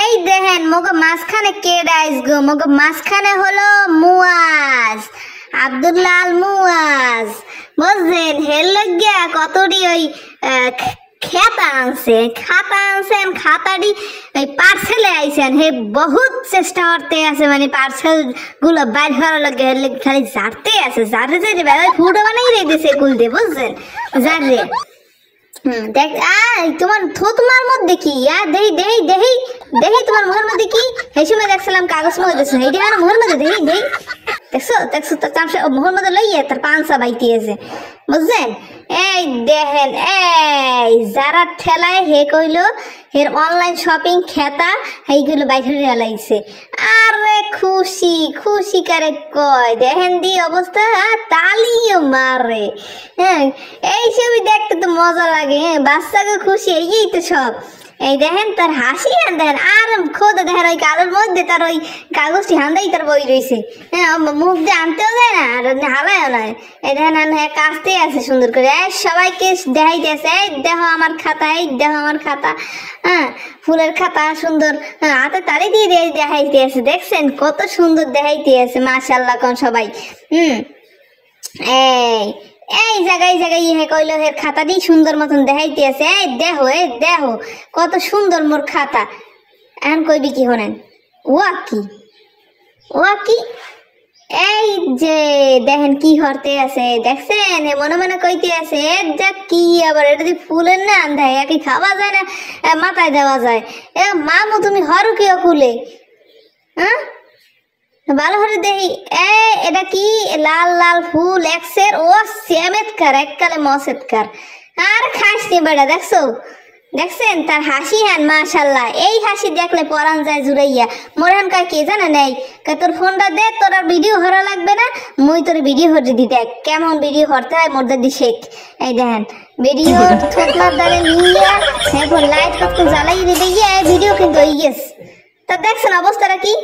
এই দেখেন মগ মাঝখানে কে ডাইস গো, মগ মাঝখানে হলো মুয়াজ, আব্দুল্লাহ আল মুয়াজ, বুঝছেন? হের লাগিয়া কতটি ওই খাতা আনছেন, খাতাটি ওই পার্সেলে আইছেন। হে বহুত চেষ্টা করতে আছে, মানে পার্সেল গুলো বাইর হওয়ার লগে খালি ঝাড়তে আছে, ঝাড়ে ফুটো বানাই রেখেছে কুল দিয়ে, বুঝছেন? ঝাড়ে দেখ তোমার মধ্যে কি দেহি তোমার মুখের মধ্যে কি? সেই সময় দেখছিলাম কাগজ মধ্যে দেখছো, এইটা মানে মুখের মধ্যে দেহি দেখছো তার চামচা মুখের মধ্যে লইয়ে তার পাংসা বাইতে আছে, বুঝছেন? এই দেখেন, এই যারা ঠেলায় হে কইলো হের অনলাইন শপিং খেতা এইগুলো বাইরে লাইছে। আরে খুশি কারে কয়, দেখেন দি অবস্থা, তালিও মারে। হ্যাঁ, এই ছবি দেখতে তো মজা লাগে, হ্যাঁ, বাচ্চাকে খুশি, এই তো সব। এই দেখেন তার হাসি, দেখেন আর খোদা দেখেন ওই কালোর মধ্যে তার ওই কাগজটি হান্দাই তার বই রয়েছে, হ্যাঁ, মুখ দিয়ে আনতেও যায় না আর হালায়ও নয়। এই দেখেন কাজতে আছে সুন্দর করে, সবাইকে দেখাইতেছে, এই দেখো আমার খাতা, এই দেখো আমার খাতা, হ্যাঁ, ফুলের খাতা সুন্দর, হাতে তালি দিয়ে দেখাইতে আছে। দেখছেন কত সুন্দর দেখাইতে আছে, মাশাআল্লাহ কোন সবাই। এই জায়গায় ইহে কইলো হের খাতাটি সুন্দর মতন দেখাইতে আছে। এই দেখো কত সুন্দর মোর খাতা। এখন কইবি কি হনেন, ওয়া কি এই যে দেখেন কি হরতে আছে, দেখছেন? মনে মনে কইতে আছে, যা কি আবার এটা দিয়ে ফুলের না আন্ধায় একই খাওয়া যায় না, মাথায় দেওয়া যায়। মামু তুমি হরু কেউ কুলে, হ্যাঁ, ভালো করে দেখি। এটা কি লাল লাল ফুল এক্সের, ও সেমেতকার এককালে মসেতকার। আর খাস নি বেড়া, দেখছেন তার হাসি? হ্যাঁ মাশাল্লাহ, এই হাসি দেখলে পরান যায় জুড়াইয়া। মোরহান কায় কে জানে নাই, তোর ফোনটা দে, তোর আর ভিডিও হরা লাগবে না, মুই তোর ভিডিও হরে দি, দেখ কেমন ভিডিও হরতে হয় মোর দাদি শেখ। এই দেখেন ভিডিও থোকলার দ্বারে নিয়ে এখন লাইট কত জ্বালাই দিয়ে ভিডিও কিন্তু হয়ে গেছে। তা দেখছেন অবস্থাটা কি?